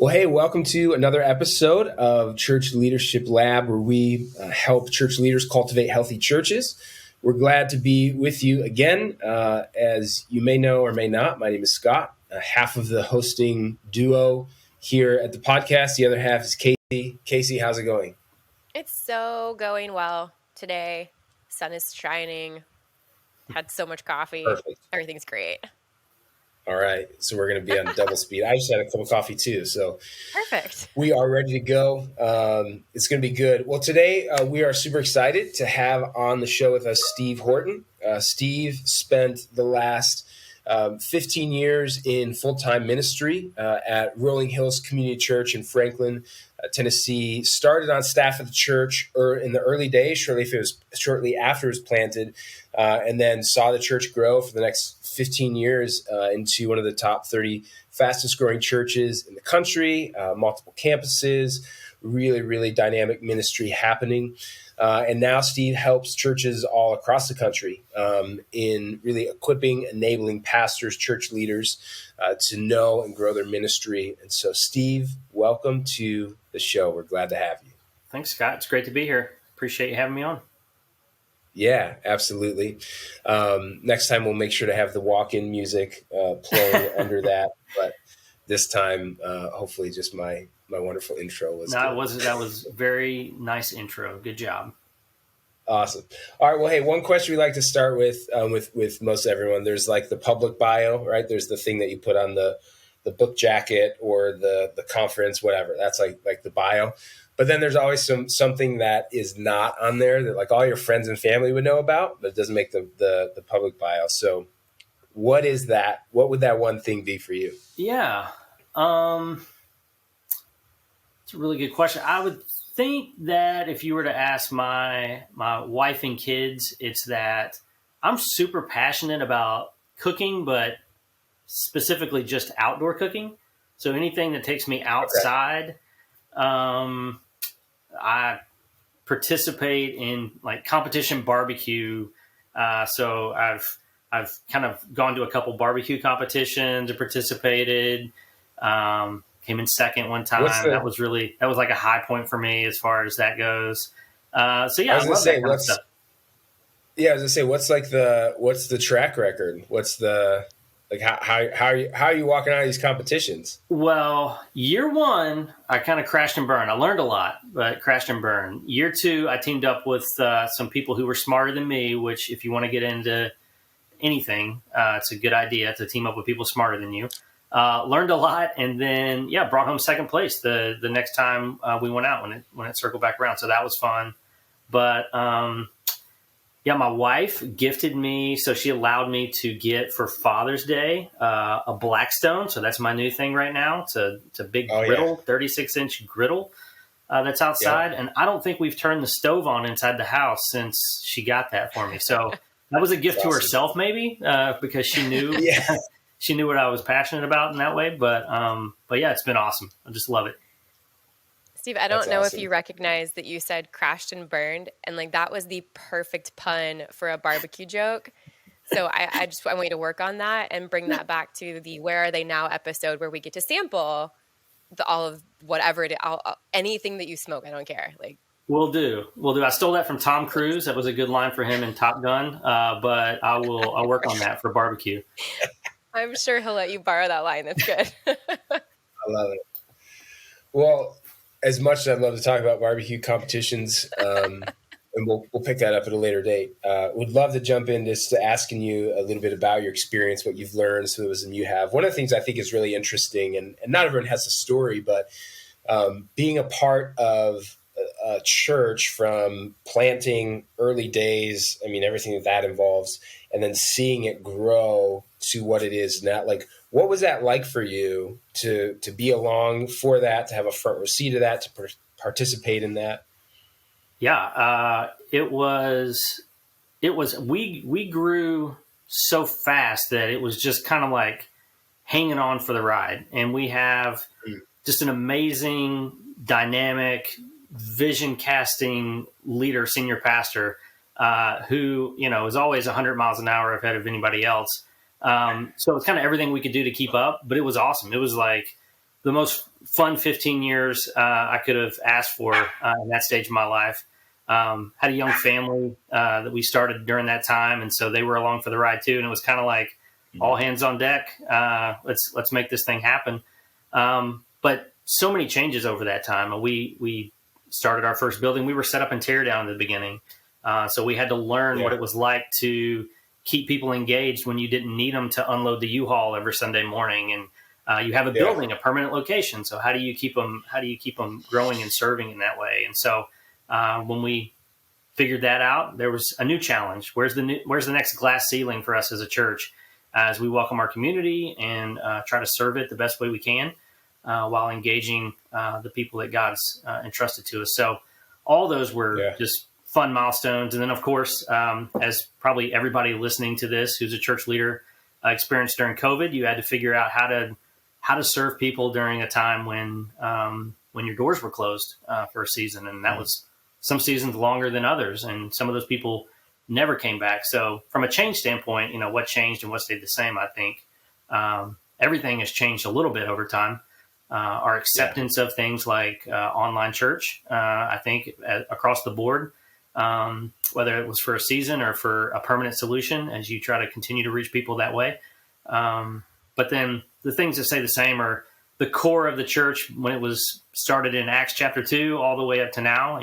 Well, hey, welcome to another episode of Church Leadership Lab, where we help church leaders cultivate healthy churches. We're glad to be with you again. As you may know or may not, my name is Scott, half of the hosting duo here at the podcast. The other half is Casey. Casey, how's it going? It's so going well today. Sun is shining. Had so much coffee. Perfect. Everything's great. All right, so we're going to be on double speed. I just had a cup of coffee too, so Perfect. we are ready to go. It's going to be good. Well, today we are super excited to have on the show with us Steve Horton. Steve spent the last 15 years in full-time ministry at Rolling Hills Community Church in Franklin, Tennessee. Started on staff at the church in the early days, shortly after it was planted, and then saw the church grow for the next 15 years into one of the top 30 fastest growing churches in the country, multiple campuses, really, really dynamic ministry happening. And now Steve helps churches all across the country in really equipping, enabling pastors, church leaders to know and grow their ministry. And so, Steve, welcome to the show. We're glad to have you. Thanks, Scott. It's great to be here. Appreciate you having me on. Yeah, absolutely. Next time we'll make sure to have the walk-in music playing under that. But this time, hopefully, just my wonderful intro was. That was very nice intro. Good job. Awesome. All right. Well, hey, one question we like to start with most everyone. There's like the public bio, right? There's the thing that you put on the book jacket or the conference, whatever. That's like the bio. But then there's always something that is not on there that like all your friends and family would know about, but it doesn't make the public bio. So what is that? What would that one thing be for you? Yeah. It's a really good question. I would think that if you were to ask my wife and kids, it's that I'm super passionate about cooking, but specifically just outdoor cooking. So anything that takes me outside, I participate in like competition barbecue. So I've kind of gone to a couple barbecue competitions and participated. Came in second one time. That was like a high point for me as far as that goes. So yeah, I love that kind of stuff. Yeah, I was gonna say, what's the track record? What's the how are you walking out of these competitions? Well, year one, I kind of crashed and burned. I learned a lot, but crashed and burned. Year two, I teamed up with some people who were smarter than me, which if you want to get into anything, it's a good idea to team up with people smarter than you. Learned a lot, and then brought home second place the next time we went out when it circled back around. So that was fun. But my wife gifted me, so she allowed me to get for Father's Day a Blackstone. So that's my new thing right now. It's a big griddle, 36-inch griddle that's outside, and I don't think we've turned the stove on inside the house since she got that for me. So that was a gift to herself, maybe because she knew. She knew what I was passionate about in that way, but yeah, it's been awesome. I just love it. Steve, I don't know if you recognize that you said crashed and burned, and like that was the perfect pun for a barbecue joke. So I want you to work on that and bring that back to the Where Are They Now episode where we get to sample all of whatever it is, anything that you smoke. I don't care. Like We'll do. I stole that from Tom Cruise. That was a good line for him in Top Gun, but I'll work on that for barbecue. I'm sure he'll let you borrow that line. That's good. I love it. Well, as much as I'd love to talk about barbecue competitions, and we'll pick that up at a later date, would love to jump in just to asking you a little bit about your experience, what you've learned, some of the wisdom you have. One of the things I think is really interesting, and not everyone has a story, but being a part of a church from planting early days, I mean, everything that involves, and then seeing it grow to what it is now. Like, what was that like for you to be along for that, to have a front row seat of that, to participate in that? Yeah, it was. We grew so fast that it was just kind of like hanging on for the ride, and we have just an amazing, dynamic, vision casting leader, senior pastor, who is always 100 miles an hour ahead of anybody else. So it's kind of everything we could do to keep up, but it was awesome. It was like the most fun 15 years I could have asked for in that stage of my life. Had a young family that we started during that time, and so they were along for the ride too. And it was kind of like all hands on deck. Let's make this thing happen. But so many changes over that time. We started our first building. We were set up in teardown at the beginning, so we had to learn what it was like to keep people engaged when you didn't need them to unload the U-Haul every Sunday morning. And you have a building, a permanent location. So how do you keep them growing and serving in that way? And so when we figured that out, there was a new challenge. Where's the next glass ceiling for us as a church as we welcome our community and try to serve it the best way we can while engaging the people that God's entrusted to us. So all those were just fun milestones. And then, of course, as probably everybody listening to this who's a church leader experienced during COVID, you had to figure out how to serve people during a time when your doors were closed for a season. And that was some seasons longer than others. And some of those people never came back. So from a change standpoint, what changed and what stayed the same, I think everything has changed a little bit over time. Our acceptance of things like online church, I think across the board, whether it was for a season or for a permanent solution as you try to continue to reach people that way. But then the things that stay the same are the core of the church when it was started in Acts chapter 2 all the way up to now.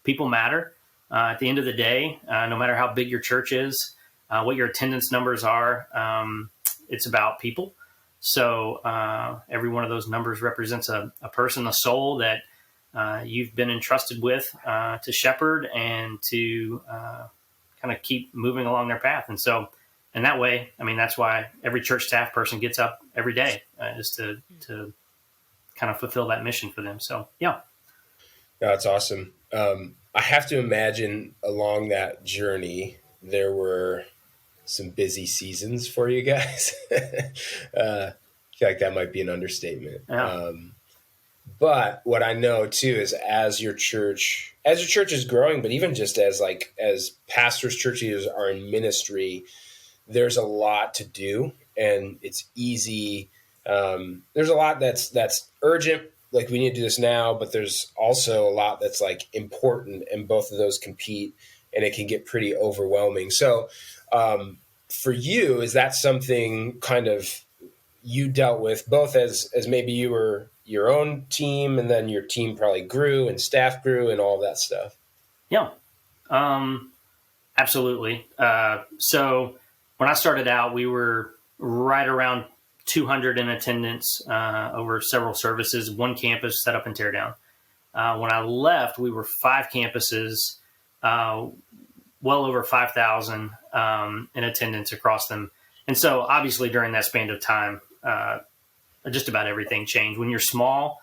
People matter. At the end of the day, no matter how big your church is, what your attendance numbers are, it's about people. So every one of those numbers represents a person, a soul that you've been entrusted with to shepherd and to kind of keep moving along their path. And so in that way, that's why every church staff person gets up every day is to kind of fulfill that mission for them. So, yeah. That's awesome. I have to imagine along that journey, there were some busy seasons for you guys. I feel like that might be an understatement. Yeah. But what I know too is as your church is growing, but even just as pastors, church leaders are in ministry, there's a lot to do, and it's easy. There's a lot that's urgent, like we need to do this now, but there's also a lot that's like important, and both of those compete, and it can get pretty overwhelming. So for you, is that something kind of you dealt with both as maybe you were your own team, and then your team probably grew and staff grew and all that stuff? Yeah, absolutely. So when I started out, we were right around 200 in attendance over several services, one campus set up in teardown. When I left, we were 5 campuses, well over 5,000 in attendance across them. And so obviously during that span of time, just about everything changed. When you're small,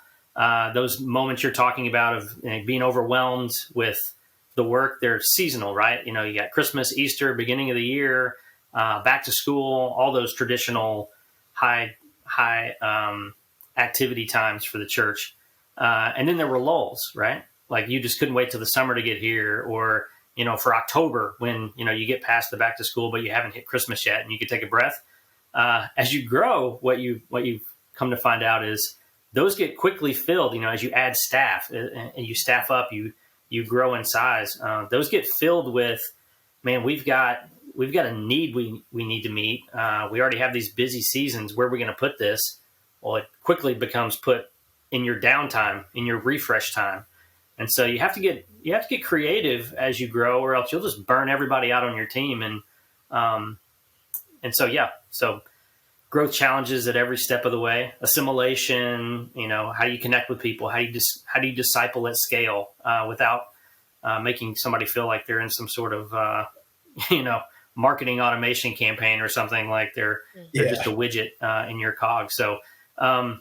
those moments you're talking about of being overwhelmed with the work, they're seasonal, right? You got Christmas, Easter, beginning of the year, back to school, all those traditional high activity times for the church. And then there were lulls, right? Like you just couldn't wait till the summer to get here, or, for October when, you get past the back to school, but you haven't hit Christmas yet and you could take a breath. As you grow, what you've come to find out is those get quickly filled, as you add staff and you staff up, you grow in size. Those get filled with, man, we've got a need we need to meet. We already have these busy seasons. Where are we going to put this? Well, it quickly becomes put in your downtime, in your refresh time. And so you have to get creative as you grow, or else you'll just burn everybody out on your team. And so growth challenges at every step of the way. Assimilation, how do you connect with people? How do you disciple at scale without making somebody feel like they're in some sort of marketing automation campaign or something, like they're just a widget in your cog. So all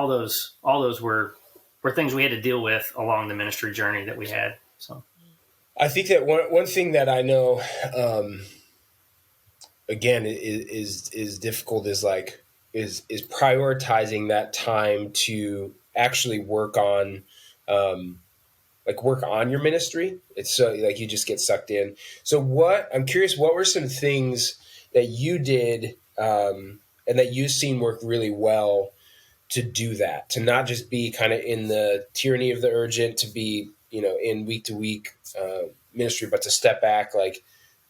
those were things we had to deal with along the ministry journey that we had. So I think that one thing that I know, again, is difficult is prioritizing that time to actually work on your ministry. It's so like you just get sucked in. So I'm curious, what were some things that you did and that you've seen work really well to do that, to not just be kind of in the tyranny of the urgent, to be, in week to week ministry, but to step back? Like,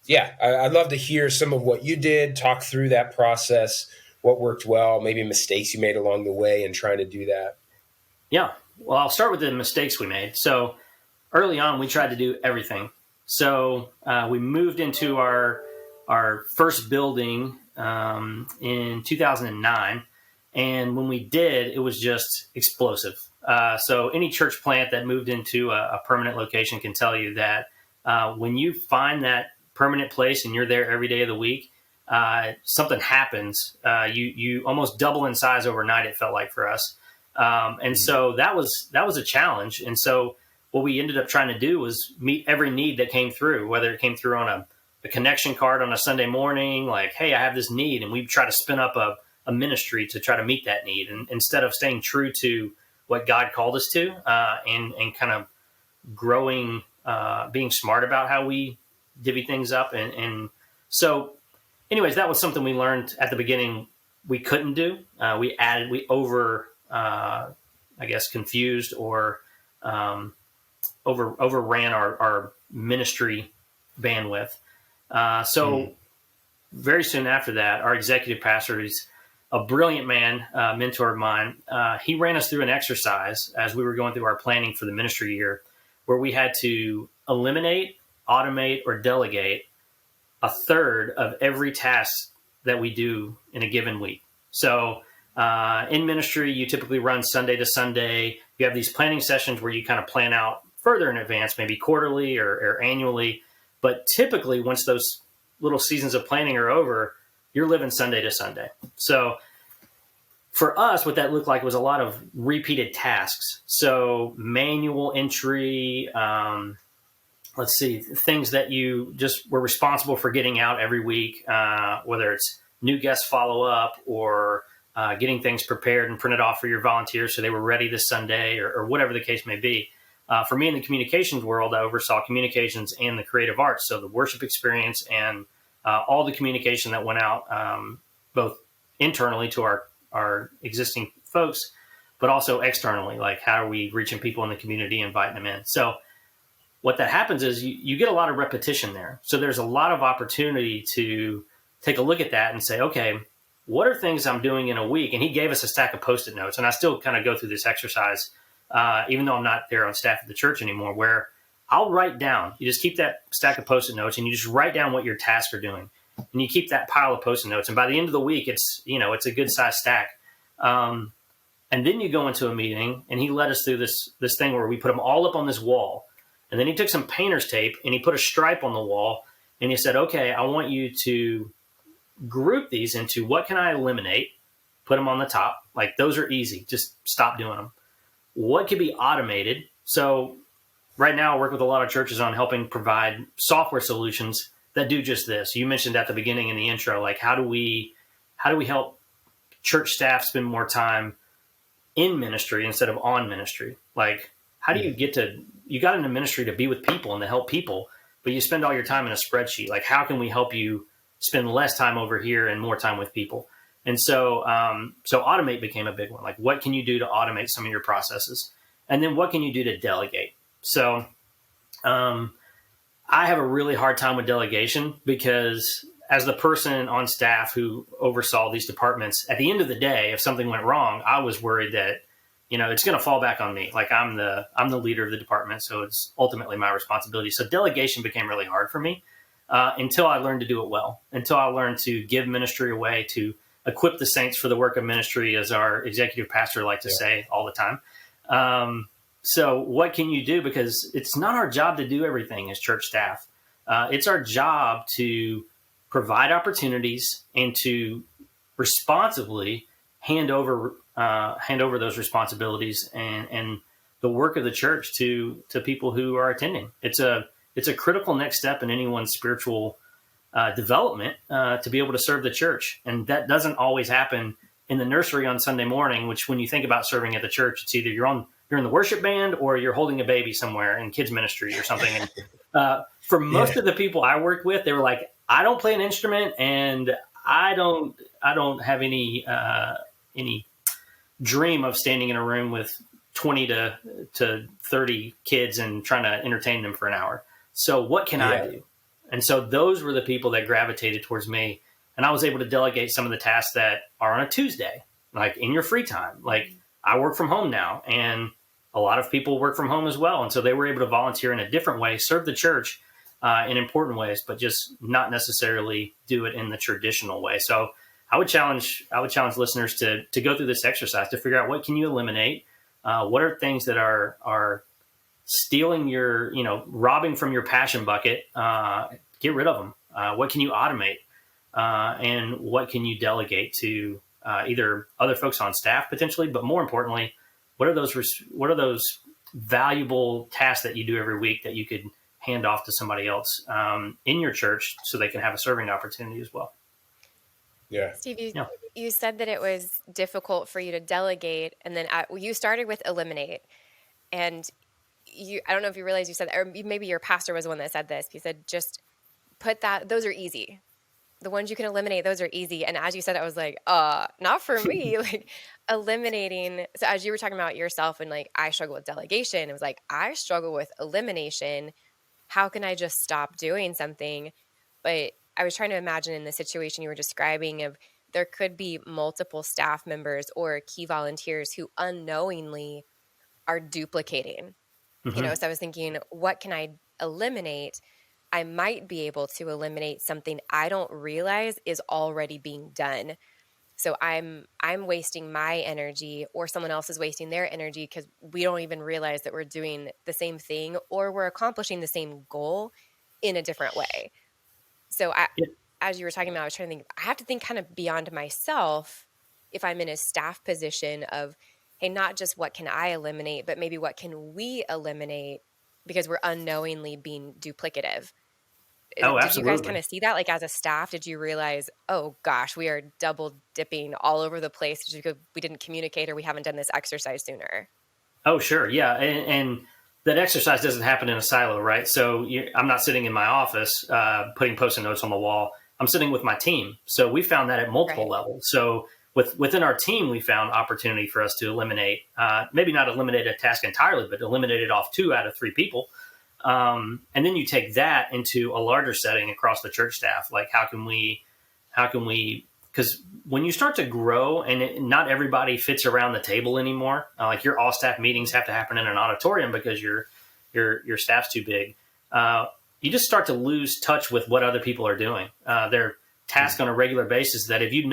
yeah, I'd love to hear some of what you did, talk through that process, what worked well, maybe mistakes you made along the way in trying to do that. Yeah. Well, I'll start with the mistakes we made. So early on, we tried to do everything. So we moved into our first building in 2009. And when we did, it was just explosive. So any church plant that moved into a permanent location can tell you that when you find that permanent place and you're there every day of the week, something happens. You almost double in size overnight, it felt like for us. So that was a challenge. And so what we ended up trying to do was meet every need that came through, whether it came through on a connection card on a Sunday morning, like, hey, I have this need. And we try to spin up a ministry to try to meet that need. And instead of staying true to what God called us to, and kind of growing, being smart about how we divvy things up. And so anyways, that was something we learned at the beginning we couldn't do. We confused or overran our ministry bandwidth. Very soon after that, our executive pastor, who's a brilliant man, mentor of mine, he ran us through an exercise as we were going through our planning for the ministry year, where we had to eliminate, automate, or delegate a third of every task that we do in a given week. So in ministry, you typically run Sunday to Sunday. You have these planning sessions where you kind of plan out further in advance, maybe quarterly or annually. But typically, once those little seasons of planning are over, you're living Sunday to Sunday. So for us, what that looked like was a lot of repeated tasks. So manual entry, things that you just were responsible for getting out every week, whether it's new guest follow-up or getting things prepared and printed off for your volunteers so they were ready this Sunday or whatever the case may be. For me in the communications world, I oversaw communications and the creative arts, so the worship experience and all the communication that went out, both internally to our existing folks, but also externally, like how are we reaching people in the community, inviting them in. So what that happens is you get a lot of repetition there. So there's a lot of opportunity to take a look at that and say, okay, what are things I'm doing in a week? And he gave us a stack of Post-it notes. And I still kind of go through this exercise, even though I'm not there on staff at the church anymore, where I'll write down, you just keep that stack of Post-it notes and you just write down what your tasks are doing. And you keep that pile of Post-it notes. And by the end of the week, it's a good size stack. And then you go into a meeting and he led us through this thing where we put them all up on this wall. And then he took some painter's tape and he put a stripe on the wall and he said, okay, I want you to group these into what can I eliminate, put them on the top. Like those are easy. Just stop doing them. What could be automated? So right now I work with a lot of churches on helping provide software solutions that do just this. You mentioned at the beginning in the intro, like how do we help church staff spend more time in ministry instead of on ministry? Like how do you got into ministry to be with people and to help people, but you spend all your time in a spreadsheet. Like how can we help you spend less time over here and more time with people? And so automate became a big one. Like what can you do to automate some of your processes? And then what can you do to delegate? So I have a really hard time with delegation because as the person on staff who oversaw these departments, at the end of the day, if something went wrong, I was worried that, it's going to fall back on me. Like I'm the leader of the department, so it's ultimately my responsibility. So delegation became really hard for me until I learned to do it well, until I learned to give ministry away, to equip the saints for the work of ministry, as our executive pastor liked to say all the time. So what can you do? Because it's not our job to do everything as church staff. It's our job to provide opportunities and to responsibly hand over those responsibilities and the work of the church to people who are attending. It's a critical next step in anyone's spiritual development to be able to serve the church. And that doesn't always happen in the nursery on Sunday morning, which when you think about serving at the church, it's either you're in the worship band or you're holding a baby somewhere in kids ministry or something. And for most of the people I worked with, they were like, I don't play an instrument and I don't have any dream of standing in a room with 20 to 30 kids and trying to entertain them for an hour. So what can I do? And so those were the people that gravitated towards me. And I was able to delegate some of the tasks that are on a Tuesday, like in your free time. Like I work from home now, and a lot of people work from home as well. And so they were able to volunteer in a different way, serve the church in important ways, but just not necessarily do it in the traditional way. So I would challenge listeners to go through this exercise to figure out what can you eliminate. What are things that are stealing your, robbing from your passion bucket? Get rid of them. What can you automate? And what can you delegate to either other folks on staff potentially, but more importantly, what are those valuable tasks that you do every week that you could hand off to somebody else in your church so they can have a serving opportunity as well? Yeah. Steve, you said that it was difficult for you to delegate, and then you started with eliminate. And I don't know if you realize you said, or maybe your pastor was the one that said this. He said, just put those are easy. The ones you can eliminate, those are easy. And as you said, I was like, not for me. Like eliminating. So as you were talking about yourself and like, I struggle with delegation, it was like, I struggle with elimination. How can I just stop doing something? But I was trying to imagine in the situation you were describing of there could be multiple staff members or key volunteers who unknowingly are duplicating. Mm-hmm. So I was thinking, what can I eliminate? I might be able to eliminate something I don't realize is already being done. So I'm wasting my energy, or someone else is wasting their energy because we don't even realize that we're doing the same thing or we're accomplishing the same goal in a different way. So as you were talking about, I was trying to think, I have to think kind of beyond myself if I'm in a staff position of, hey, not just what can I eliminate, but maybe what can we eliminate because we're unknowingly being duplicative. Oh, did you guys absolutely. kind of see that? Like as a staff, did you realize, oh gosh, we are double dipping all over the place because we didn't communicate or we haven't done this exercise sooner? Oh, sure. Yeah. And that exercise doesn't happen in a silo, right? So I'm not sitting in my office putting Post-it notes on the wall. I'm sitting with my team. So we found that at multiple levels. So within our team, we found opportunity for us to eliminate, maybe not eliminate a task entirely, but eliminate it off 2 out of 3 people. And then you take that into a larger setting across the church staff. Like how can we, because when you start to grow and not everybody fits around the table anymore, like your all staff meetings have to happen in an auditorium because your staff's too big. You just start to lose touch with what other people are doing. They're tasked on a regular basis that if you'd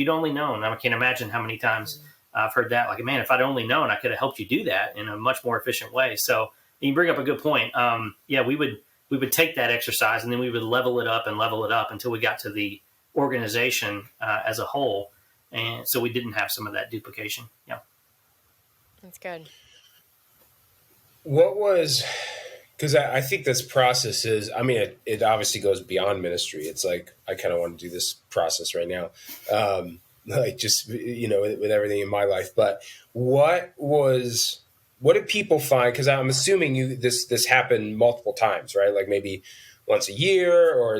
only known, I can't imagine how many times I've heard that. Like, man, if I'd only known, I could have helped you do that in a much more efficient way. So you bring up a good point. We would take that exercise and then we would level it up until we got to the organization as a whole. And so we didn't have some of that duplication. Yeah. That's good. What was, because I think this process is, it obviously goes beyond ministry. It's like, I kind of want to do this process right now. Like just, with everything in my life. But what did people find? Because I'm assuming this happened multiple times, right? Like maybe once a year, or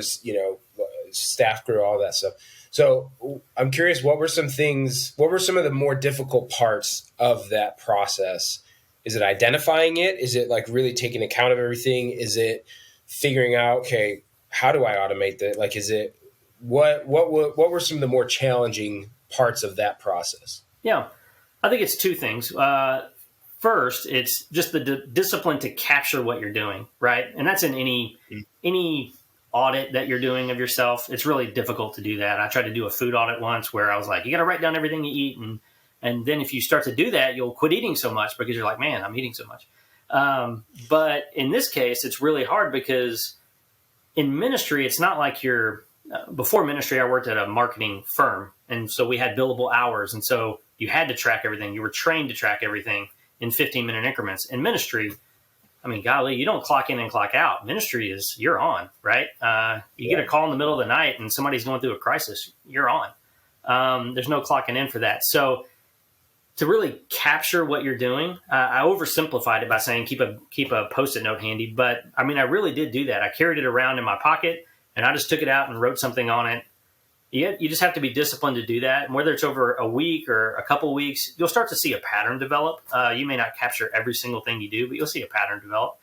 staff grew, all that stuff. So I'm curious, what were some of the more difficult parts of that process? Is it identifying it? Is it like really taking account of everything? Is it figuring out, okay, how do I automate that? Like, is it, what were some of the more challenging parts of that process? Yeah, I think it's 2 things. First, it's just the discipline to capture what you're doing, right? And that's in any audit that you're doing of yourself. It's really difficult to do that. I tried to do a food audit once where I was like, you got to write down everything you eat. And then if you start to do that, you'll quit eating so much because you're like, man, I'm eating so much. But in this case, it's really hard because in ministry, it's not like before ministry, I worked at a marketing firm. And so we had billable hours. And so you had to track everything. You were trained to track everything in 15-minute increments. In ministry, golly, you don't clock in and clock out. Ministry is, you're on, right? You get a call in the middle of the night and somebody's going through a crisis, you're on. There's no clocking in for that. So to really capture what you're doing, I oversimplified it by saying keep a Post-it note handy. But I really did do that. I carried it around in my pocket and I just took it out and wrote something on it You just have to be disciplined to do that. And whether it's over a week or a couple of weeks, you'll start to see a pattern develop. You may not capture every single thing you do, but you'll see a pattern develop.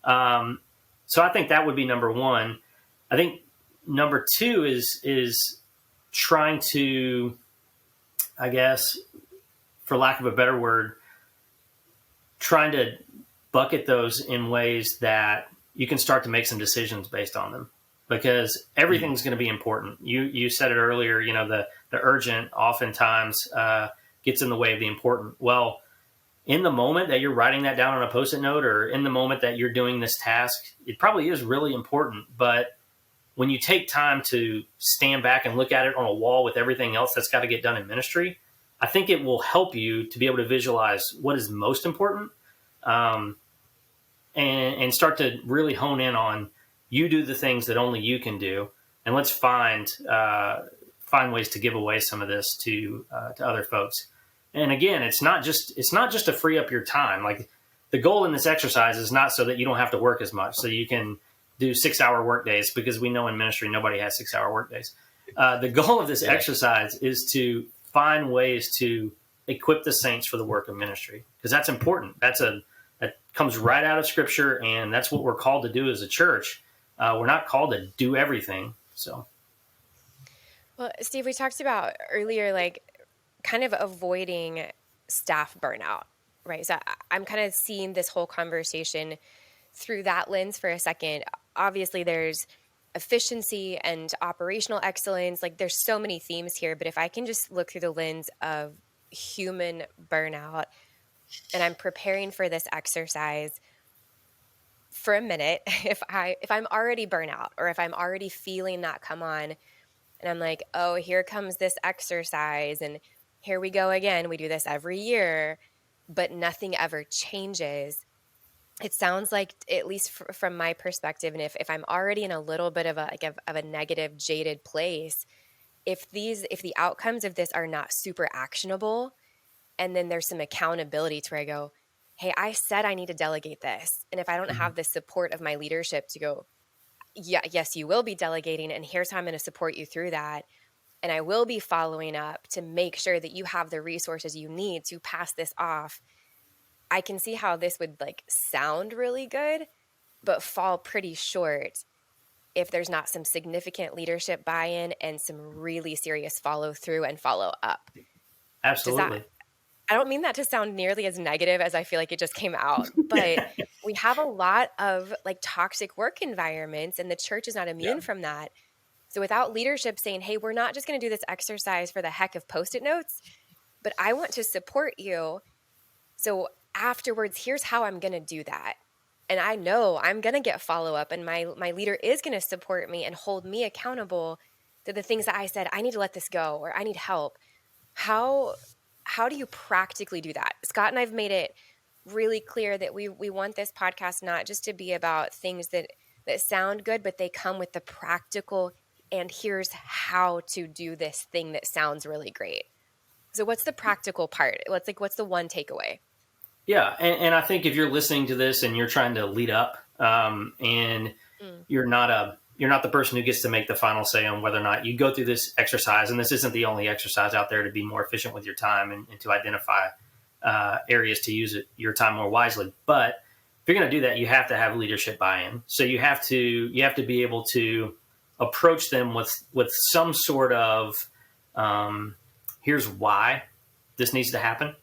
So I think that would be number one. I think number two is trying to, I guess, for lack of a better word, trying to bucket those in ways that you can start to make some decisions based on them, because everything's going to be important. You said it earlier, the urgent oftentimes gets in the way of the important. Well, in the moment that you're writing that down on a Post-it note, or in the moment that you're doing this task, it probably is really important. But when you take time to stand back and look at it on a wall with everything else that's got to get done in ministry, I think it will help you to be able to visualize what is most important, and start to really hone in on, you do the things that only you can do, and let's find ways to give away some of this to other folks. And again, it's not just to free up your time. Like, the goal in this exercise is not so that you don't have to work as much, so you can do 6-hour work days, because we know in ministry nobody has 6-hour work days. The goal of this exercise is to find ways to equip the saints for the work of ministry, because that's important. That comes right out of Scripture, and that's what we're called to do as a church. We're not called to do everything. So, well, Steve, we talked about earlier, like, kind of avoiding staff burnout, right? So I'm kind of seeing this whole conversation through that lens for a second. Obviously, there's efficiency and operational excellence. Like, there's so many themes here, but if I can just look through the lens of human burnout, and I'm preparing for this exercise for a minute, if I'm already burnout, or if I'm already feeling that come on, and I'm like, oh, here comes this exercise, and here we go again. We do this every year, but nothing ever changes. It sounds like, at least from my perspective, and if I'm already in a little bit of a negative, jaded place, if the outcomes of this are not super actionable, and then there's some accountability to where I go, hey, I said I need to delegate this. And if I don't have the support of my leadership to go, yeah, yes, you will be delegating, and here's how I'm going to support you through that. And I will be following up to make sure that you have the resources you need to pass this off. I can see how this would sound really good, but fall pretty short if there's not some significant leadership buy-in and some really serious follow through and follow up. Absolutely. I don't mean that to sound nearly as negative as I feel like it just came out, but we have a lot of toxic work environments, and the church is not immune from that. So without leadership saying, hey, we're not just going to do this exercise for the heck of Post-it notes, but I want to support you. So afterwards, here's how I'm going to do that. And I know I'm going to get follow-up, and my leader is going to support me and hold me accountable to the things that I said, I need to let this go, or I need help. How do you practically do that? Scott and I've made it really clear that we want this podcast not just to be about things that sound good, but they come with the practical, and here's how to do this thing that sounds really great. So what's the practical part? What's the one takeaway? Yeah. And I think if you're listening to this and you're trying to lead up, and you're not the person who gets to make the final say on whether or not you go through this exercise, and this isn't the only exercise out there to be more efficient with your time and to identify areas to use your time more wisely. But if you're going to do that, you have to have leadership buy-in. So you have to be able to approach them with some sort of here's why this needs to happen.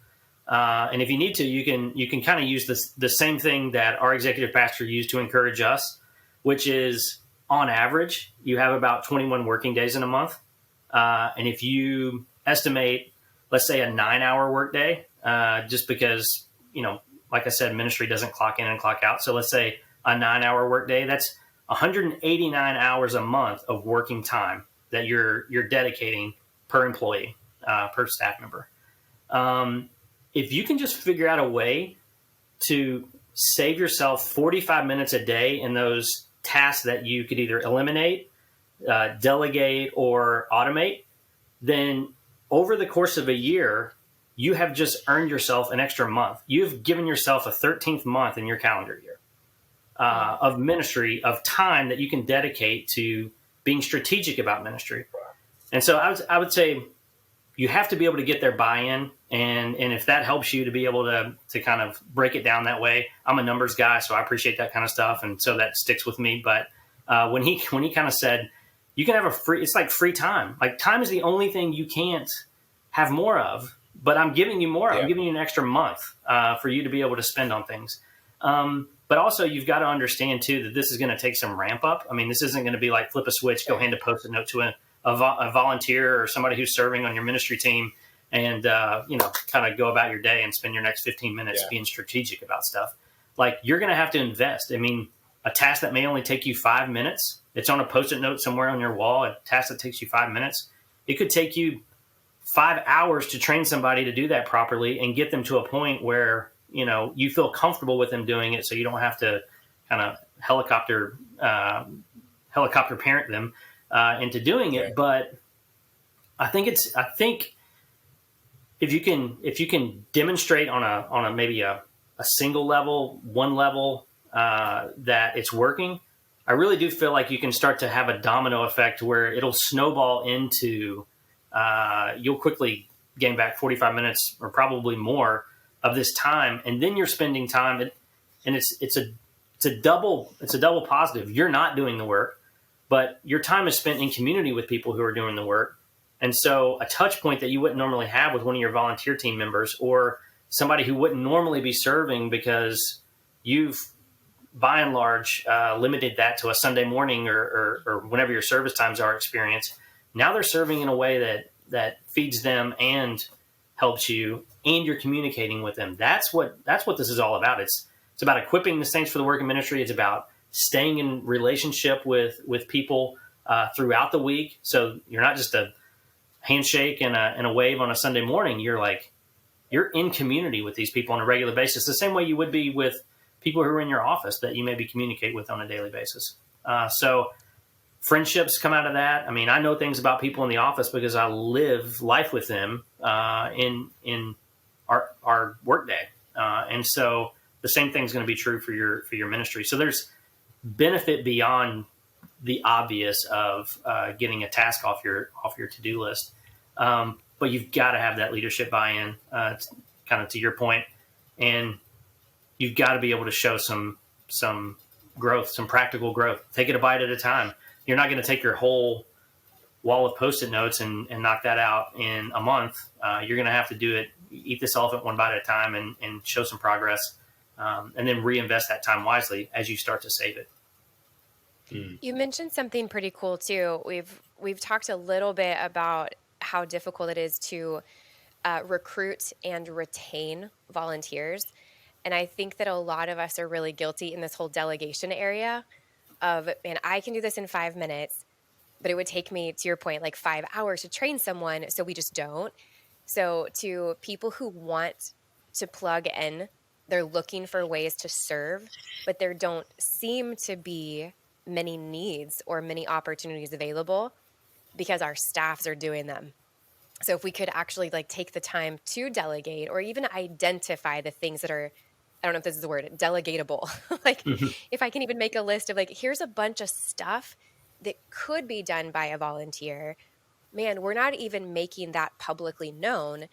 And if you need to, you can kind of use the same thing that our executive pastor used to encourage us, which is, on average, you have about 21 working days in a month. And if you estimate, let's say, a 9-hour workday, just because, like I said, ministry doesn't clock in and clock out. So let's say a 9-hour workday, that's 189 hours a month of working time that you're dedicating per employee, per staff member. If you can just figure out a way to save yourself 45 minutes a day in those tasks that you could either eliminate, delegate, or automate, then over the course of a year, you have just earned yourself an extra month. You've given yourself a 13th month in your calendar year of ministry, of time that you can dedicate to being strategic about ministry. And so I would say you have to be able to get their buy-in. And if that helps you to be able to kind of break it down that way, I'm a numbers guy, so I appreciate that kind of stuff. And so that sticks with me. But when he kind of said, you can have it's like free time. Like time is the only thing you can't have more of, but I'm giving you more. Yeah. I'm giving you an extra month for you to be able to spend on things. But also you've got to understand too, that this is going to take some ramp up. I mean, this isn't going to be like flip a switch, go hand a Post-it note to a volunteer or somebody who's serving on your ministry team and, kind of go about your day and spend your next 15 minutes being strategic about stuff. Like you're going to have to invest. I mean, a task that may only take you 5 minutes, it's on a Post-it note somewhere on your wall, a task that takes you 5 minutes. It could take you 5 hours to train somebody to do that properly and get them to a point where, you feel comfortable with them doing it. So you don't have to kind of helicopter parent them into doing it. But I think if you can demonstrate on a maybe a single level, one level, that it's working, I really do feel like you can start to have a domino effect where it'll snowball into, you'll quickly gain back 45 minutes or probably more of this time. And then you're spending time and it's a double positive. You're not doing the work, but your time is spent in community with people who are doing the work. And so a touch point that you wouldn't normally have with one of your volunteer team members or somebody who wouldn't normally be serving because you've by and large limited that to a Sunday morning or whenever your service times are experience. Now they're serving in a way that feeds them and helps you, and you're communicating with them. That's what this is all about. It's about equipping the saints for the work of ministry. It's about staying in relationship with people throughout the week. So you're not just a handshake and a wave on a Sunday morning. You're in community with these people on a regular basis, the same way you would be with people who are in your office that you maybe communicate with on a daily basis. So friendships come out of that. I mean, I know things about people in the office because I live life with them in our work day. And so the same thing is going to be true for your ministry. So there's benefit beyond the obvious of getting a task off your to-do list. But you've got to have that leadership buy-in, kind of to your point, and you've got to be able to show some growth, some practical growth. Take it a bite at a time. You're not going to take your whole wall of Post-it notes and knock that out in a month. You're going to have to do it, eat this elephant one bite at a time and show some progress, and then reinvest that time wisely as you start to save it. You mentioned something pretty cool too. We've talked a little bit about how difficult it is to recruit and retain volunteers. And I think that a lot of us are really guilty in this whole delegation area of, man, I can do this in 5 minutes, but it would take me, to your point, like 5 hours to train someone. So we just don't. So to people who want to plug in, they're looking for ways to serve, but there don't seem to be many needs or many opportunities available because our staffs are doing them. So if we could actually take the time to delegate or even identify the things that are, I don't know if this is the word, delegatable. If I can even make a list of here's a bunch of stuff that could be done by a volunteer. Man, we're not even making that publicly known.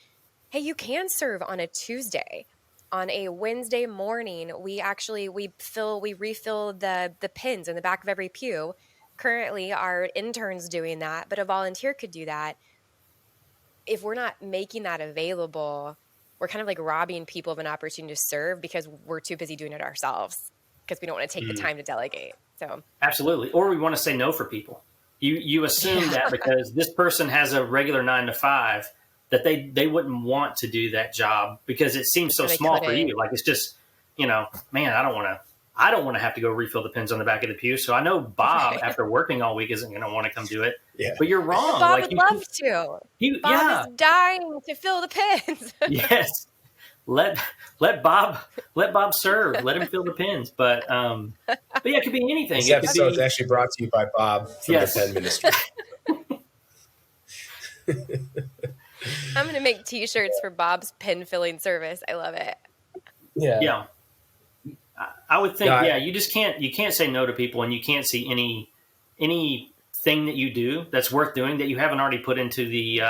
Hey, you can serve on a Tuesday. On a Wednesday morning, we refill the pins in the back of every pew. Currently, our intern's doing that, but a volunteer could do that. If we're not making that available, we're kind of robbing people of an opportunity to serve because we're too busy doing it ourselves because we don't want to take the time to delegate. So absolutely. Or we want to say no for people. You assume that because this person has a regular 9 to 5 that they wouldn't want to do that job because it seems so small for you. It's just, man, I don't want to have to go refill the pins on the back of the pew. So I know Bob, after working all week, isn't going to want to come do it. Yeah. But you're wrong. Bob would love to. Bob is dying to fill the pins. Yes. Let Bob serve. Let him fill the pins. But yeah, it could be anything. This episode is actually brought to you by Bob from the Pen Ministry. I'm going to make T-shirts for Bob's pin filling service. I love it. Yeah. I would think, you just can't say no to people, and you can't see any thing that you do that's worth doing that you haven't already put into the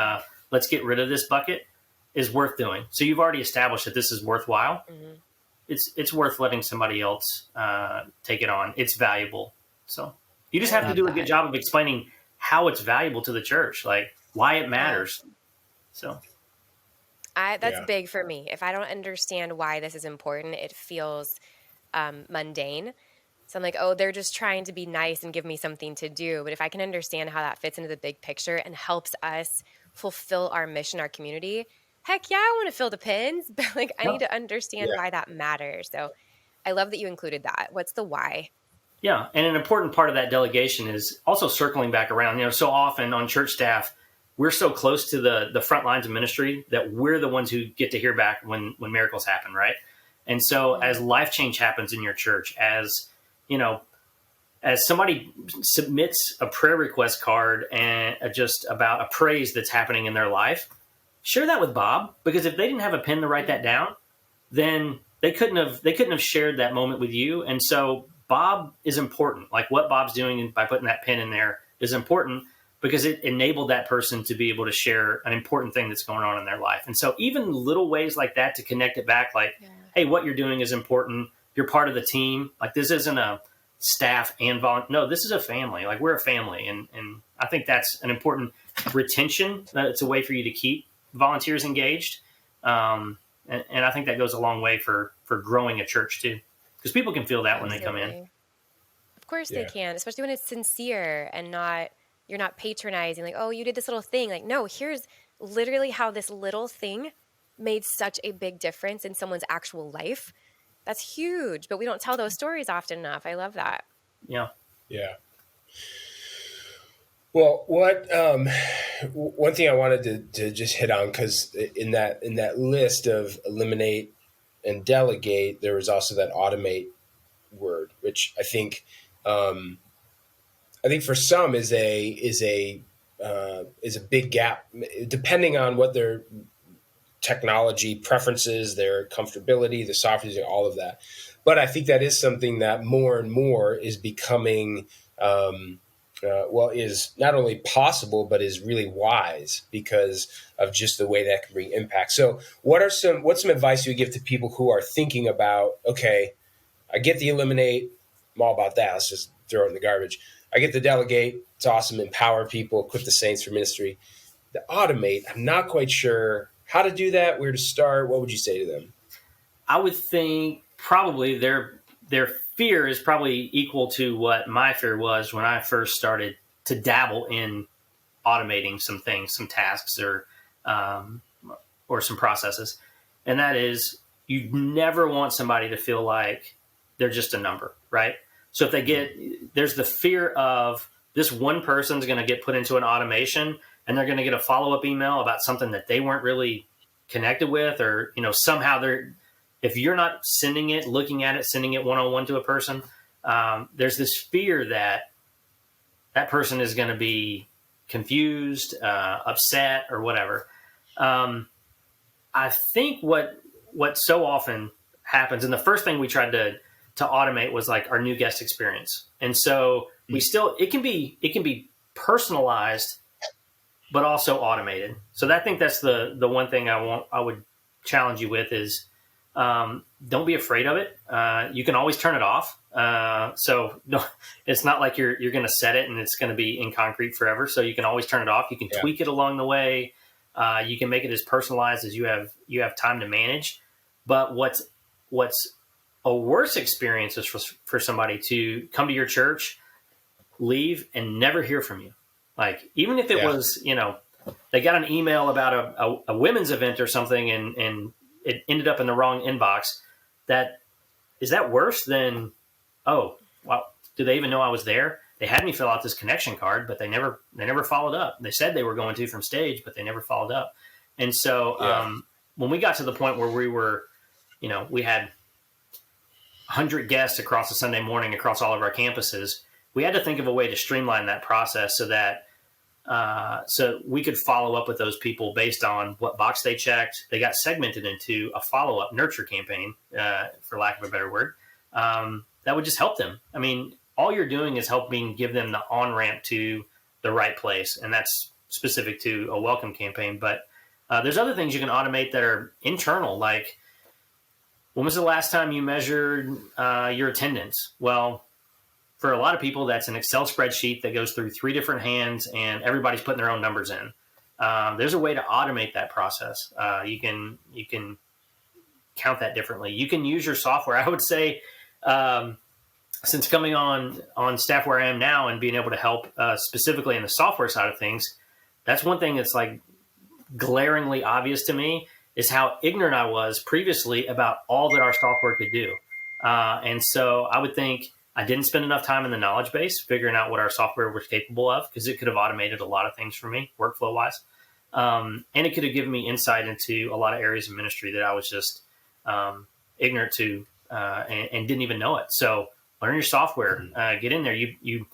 let's get rid of this bucket is worth doing. So you've already established that this is worthwhile. Mm-hmm. It's worth letting somebody else take it on. It's valuable. So you just have to do a good job of explaining how it's valuable to the church, like why it matters. So that's big for me. If I don't understand why this is important, it feels mundane. So I'm like, oh, they're just trying to be nice and give me something to do. But if I can understand how that fits into the big picture and helps us fulfill our mission, our community, heck yeah, I want to fill the pins. But like, I need to understand why that matters. So I love that you included that. What's the why? Yeah. And an important part of that delegation is also circling back around. You know, so often on church staff, we're so close to the front lines of ministry that we're the ones who get to hear back when miracles happen, right? And so as life change happens in your church, as somebody submits a prayer request card and just about a praise that's happening in their life, share that with Bob, because if they didn't have a pen to write that down, then they couldn't have shared that moment with you. And so Bob is important. Like what Bob's doing by putting that pen in there is important because it enabled that person to be able to share an important thing that's going on in their life. And so even little ways like that to connect it back, like, hey, what you're doing is important. You're part of the team. Like this isn't a staff and volunteer. No, this is a family. Like we're a family. And I think that's an important retention. It's a way for you to keep volunteers engaged. And I think that goes a long way for growing a church too, because people can feel that when they come in. Of course they can, especially when it's sincere and you're not patronizing, like, oh, you did this little thing. Like, no, here's literally how this little thing made such a big difference in someone's actual life. That's huge, but we don't tell those stories often enough. I love that. Yeah. Yeah. Well, one thing I wanted to just hit on, because in that list of eliminate and delegate, there was also that automate word, which I think for some is a big gap, depending on what their technology preferences, their comfortability, the software, all of that. But I think that is something that more and more is becoming, is not only possible, but is really wise because of just the way that can bring impact. So what's some advice you would give to people who are thinking about, okay, I get the eliminate, I'm all about that. Let's just throw it in the garbage. I get the delegate. It's awesome. Empower people, equip the saints for ministry. The automate, I'm not quite sure how to do that, where to start. What would you say to them? I would think probably their fear is probably equal to what my fear was when I first started to dabble in automating some things, some tasks or some processes. And that is, you never want somebody to feel like they're just a number, right? So if there's the fear of this one person's going to get put into an automation and they're going to get a follow-up email about something that they weren't really connected with, or, somehow if you're not looking at it, sending it one-on-one to a person, there's this fear that person is going to be confused, upset, or whatever. I think what so often happens, and the first thing we tried to automate was like our new guest experience. And so it can be personalized, but also automated. So I think that's the one thing I would challenge you with is, don't be afraid of it. You can always turn it off. So no, it's not like you're going to set it and it's going to be in concrete forever. So you can always turn it off. You can tweak it along the way. You can make it as personalized as you have time to manage. But what's a worse experience is for somebody to come to your church, leave, and never hear from you. Like, even if it was, they got an email about a women's event or something and it ended up in the wrong inbox, is that worse than, oh, well, do they even know I was there? They had me fill out this connection card, but they never followed up. They said they were going to from stage, but they never followed up. And so when we got to the point where we were, we had 100 guests across a Sunday morning across all of our campuses, we had to think of a way to streamline that process so that so we could follow up with those people based on what box they checked. They got segmented into a follow-up nurture campaign, for lack of a better word, that would just help them. I mean, all you're doing is helping give them the on-ramp to the right place. And that's specific to a welcome campaign. But there's other things you can automate that are internal, like when was the last time you measured your attendance? Well, for a lot of people, that's an Excel spreadsheet that goes through 3 different hands and everybody's putting their own numbers in. There's a way to automate that process. You can count that differently. You can use your software. I would say, since coming on staff where I am now and being able to help specifically in the software side of things, that's one thing that's like glaringly obvious to me is how ignorant I was previously about all that our software could do. And so I would think I didn't spend enough time in the knowledge base figuring out what our software was capable of, because it could have automated a lot of things for me workflow wise. And it could have given me insight into a lot of areas of ministry that I was just ignorant to and didn't even know it. So learn your software, get in there. You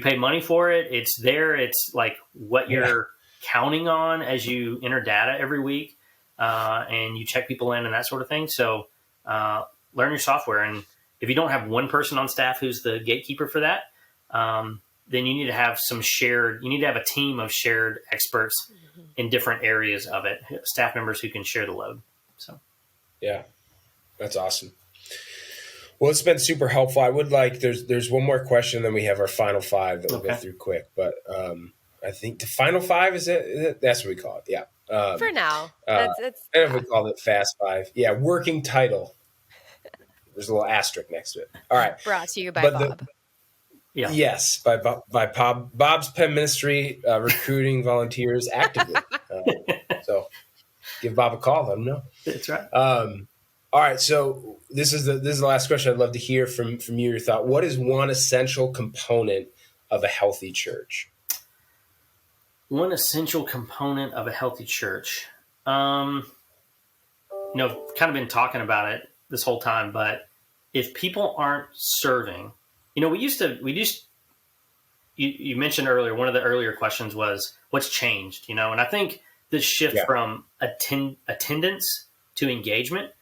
pay money for it. It's there. It's like what you're counting on as you enter data every week, and you check people in and that sort of thing. So learn your software. And if you don't have one person on staff who's the gatekeeper for that, then you need to have you need to have a team of shared experts in different areas of it, staff members who can share the load. So, yeah, that's awesome. Well, it's been super helpful. I would like, there's one more question, then we have our final 5 that we'll go through quick. But I think the final 5 is it? That's what we call it. Yeah. For now. I don't know if we call it Fast 5. Yeah, working title. There's a little asterisk next to it. All right. Brought to you by Bob. Yes, by Bob's Pen Ministry, recruiting volunteers actively. So give Bob a call. Let him know. That's right. All right. So this is the last question. I'd love to hear from you, your thought. What is one essential component of a healthy church? One essential component of a healthy church. Kind of been talking about it this whole time, but if people aren't serving, you mentioned earlier, one of the earlier questions was what's changed, and I think the shift from attendance to engagement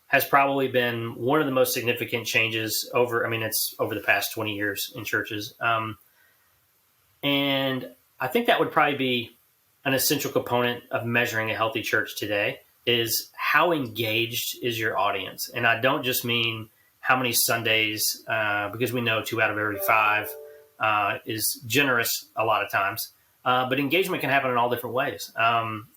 has probably been one of the most significant changes it's over the past 20 years in churches. And I think that would probably be an essential component of measuring a healthy church today is how engaged is your audience. And I don't just mean how many Sundays, because we know 2 out of every 5 is generous a lot of times. But engagement can happen in all different ways.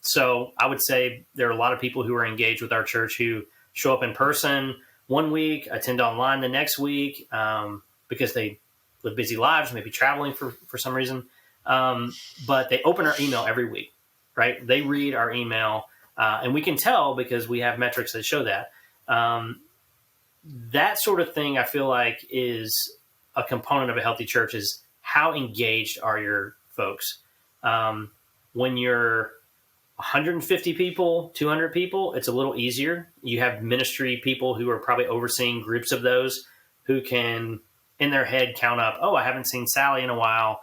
So I would say there are a lot of people who are engaged with our church who show up in person one week, attend online the next week, because they live busy lives, maybe traveling for some reason. But they open our email every week, right? They read our email, and we can tell because we have metrics that show that. That sort of thing, I feel like, is a component of a healthy church is how engaged are your folks? When you're 150 people, 200 people, it's a little easier. You have ministry people who are probably overseeing groups of those who can, in their head, count up, oh, I haven't seen Sally in a while.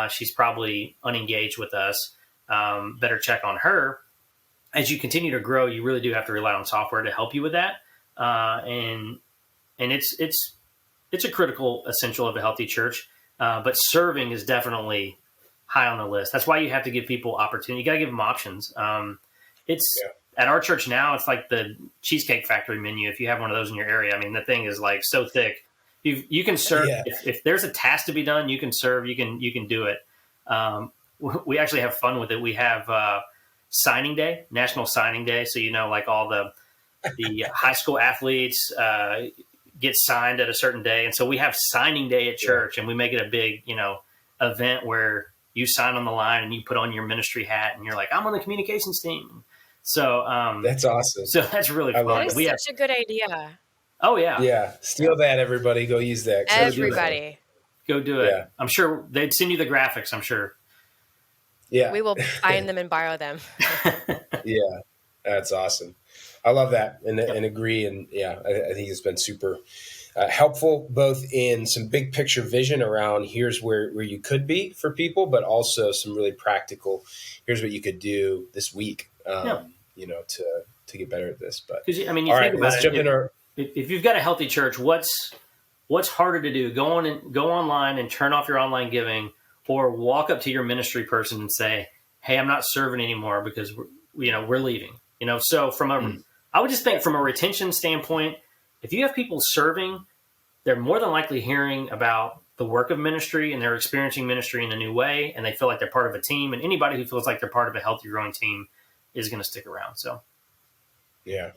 She's probably unengaged with us. Better check on her. As you continue to grow, you really do have to rely on software to help you with that. And it's a critical essential of a healthy church. But serving is definitely high on the list. That's why you have to give people opportunity. You got to give them options. At our church now, it's like the Cheesecake Factory menu. If you have one of those in your area, the thing is like so thick. You can serve. Yeah. If there's a task to be done, you can serve. You can do it. We actually have fun with it. We have signing day, National Signing Day. So like all the high school athletes get signed at a certain day, and so we have signing day at church, and we make it a big event where you sign on the line and you put on your ministry hat, and you're like, I'm on the communications team. So that's awesome. So that's really fun. That is such a good idea. Oh yeah. Yeah. Steal that, everybody. Go use that. Everybody. Go do it. Yeah. I'm sure they'd send you the graphics, I'm sure. Yeah. We will find them and borrow them. Yeah. That's awesome. I love that and agree. And I think it's been super helpful, both in some big picture vision around here's where you could be for people, but also some really practical, here's what you could do this week, to get better at this. But you think about it. If you've got a healthy church, what's harder to do? Go online and turn off your online giving, or walk up to your ministry person and say, hey, I'm not serving anymore because we're leaving. So I would just think from a retention standpoint, if you have people serving, they're more than likely hearing about the work of ministry and they're experiencing ministry in a new way, and they feel like they're part of a team. And anybody who feels like they're part of a healthy, growing team is going to stick around. So, yeah,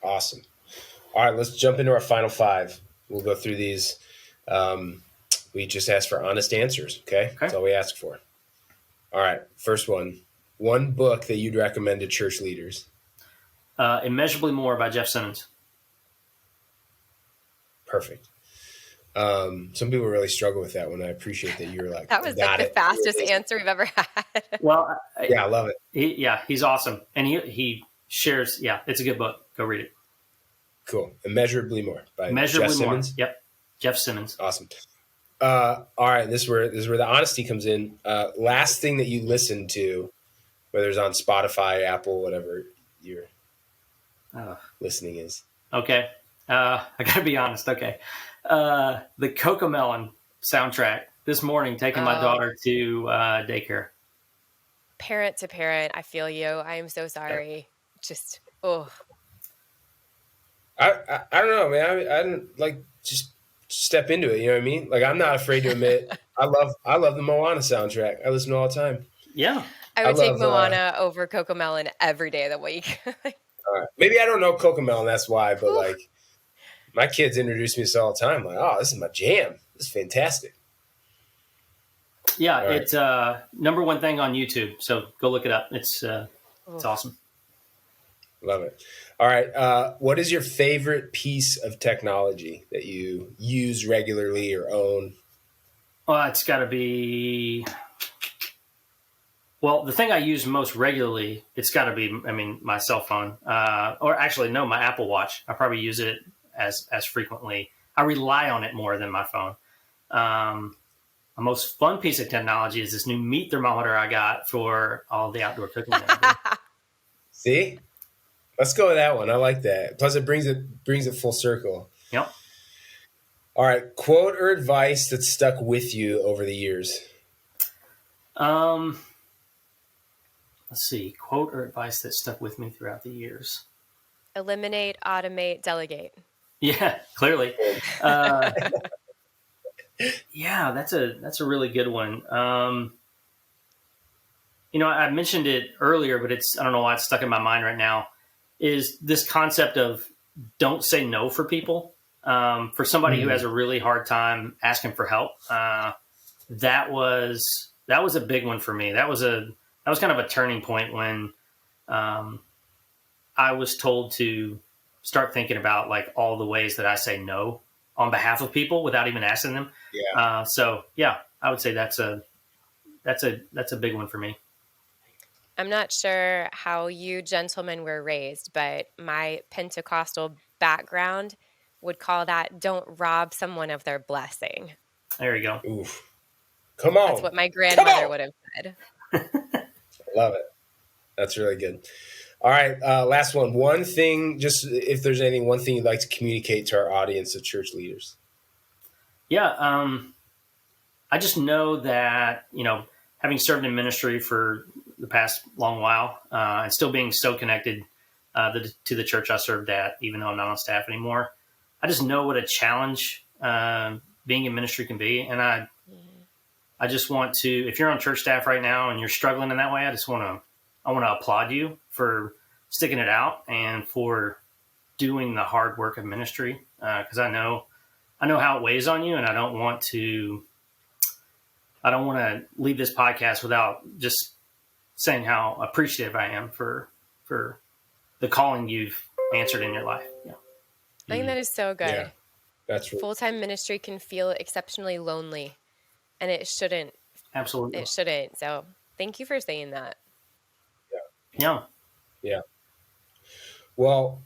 awesome. All right, let's jump into our final 5. We'll go through these. We just ask for honest answers. Okay, that's all we ask for. All right, first one. One book that you'd recommend to church leaders. Immeasurably More by Jeff Simmons. Perfect. Some people really struggle with that one. I appreciate that you're like, that was like the fastest answer we've ever had. Well, I love it. He's awesome. And he shares, it's a good book. Go read it. Cool. Immeasurably More by Immeasurably Jeff More. Simmons. Yep. Jeff Simmons. Awesome. All right. This is where the honesty comes in. Last thing that you listened to, whether it's on Spotify, Apple, whatever your listening is. Okay. I gotta be honest. Okay. The Cocomelon soundtrack this morning, taking my daughter to daycare. Parent to parent, I feel you. I am so sorry. Just I don't know, man. I don't like just step into it. You know what I mean? Like, I'm not afraid to admit I love the Moana soundtrack. I listen to it all the time. Yeah, I would take Moana over Cocomelon every day of the week. All right. Maybe I don't know Cocomelon, that's why. But like, my kids introduce me to this all the time. Like, oh, this is my jam. This is fantastic. Yeah, it's number one thing on YouTube. So go look it up. It's awesome. Love it. All right. What is your favorite piece of technology that you use regularly or own? Well, it's got to be. Well, the thing I use most regularly, it's got to be, my cell phone, or actually, no, my Apple Watch. I probably use it as frequently. I rely on it more than my phone. The most fun piece of technology is this new meat thermometer I got for all the outdoor cooking. See, let's go with that one. I like that. Plus, it brings it full circle. Yep. All right, quote or advice that stuck with you over the years. Let's see. Quote or advice that stuck with me throughout the years. Eliminate, automate, delegate. Yeah, clearly. Yeah, that's a really good one. I mentioned it earlier, but I don't know why it's stuck in my mind right now, is this concept of don't say no for people. For somebody who has a really hard time asking for help, that was a big one for me. That was kind of a turning point when I was told to start thinking about like all the ways that I say no on behalf of people without even asking them. Yeah. I would say that's a big one for me. I'm not sure how you gentlemen were raised, but my Pentecostal background would call that don't rob someone of their blessing. There you go. Oof. Come on. That's what my grandmother would have said. Love it. That's really good. All right. Last one. One thing, just if there's one thing you'd like to communicate to our audience of church leaders. Yeah. I just know that, having served in ministry for the past long while, and still being so connected to the church I served at, even though I'm not on staff anymore, I just know what a challenge being in ministry can be. And I just want to, if you're on church staff right now and you're struggling in that way, I want to applaud you for sticking it out and for doing the hard work of ministry. Cause I know how it weighs on you, and I don't want to leave this podcast without just saying how appreciative I am for the calling you've answered in your life. Yeah. I think that is so good. Yeah, that's right. Full-time ministry can feel exceptionally lonely, and it shouldn't. Absolutely. It shouldn't. So thank you for saying that. Yeah. Yeah. Well,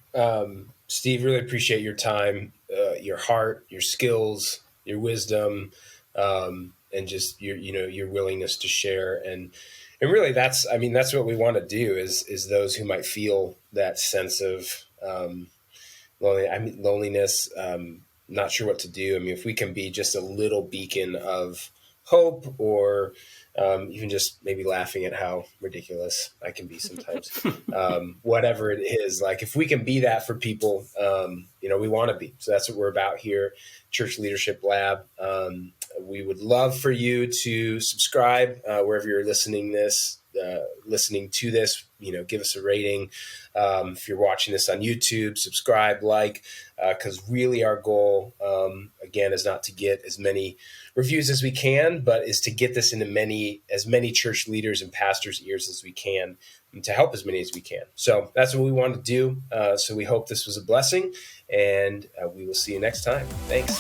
Steve, really appreciate your time, your heart, your skills, your wisdom, and just your willingness to share. And really that's what we want to do is those who might feel that sense of loneliness, not sure what to do. I mean, if we can be just a little beacon of hope, or even just maybe laughing at how ridiculous I can be sometimes. Whatever it is, like if we can be that for people, we want to be. So that's what we're about here, Church Leadership Lab. We would love for you to subscribe wherever you're listening to this. Give us a rating. If you're watching this on YouTube, subscribe, because really our goal, again, is not to get as many reviews as we can, but is to get this into as many church leaders and pastors' ears as we can, and to help as many as we can. So that's what we want to do. So we hope this was a blessing, and we will see you next time. Thanks.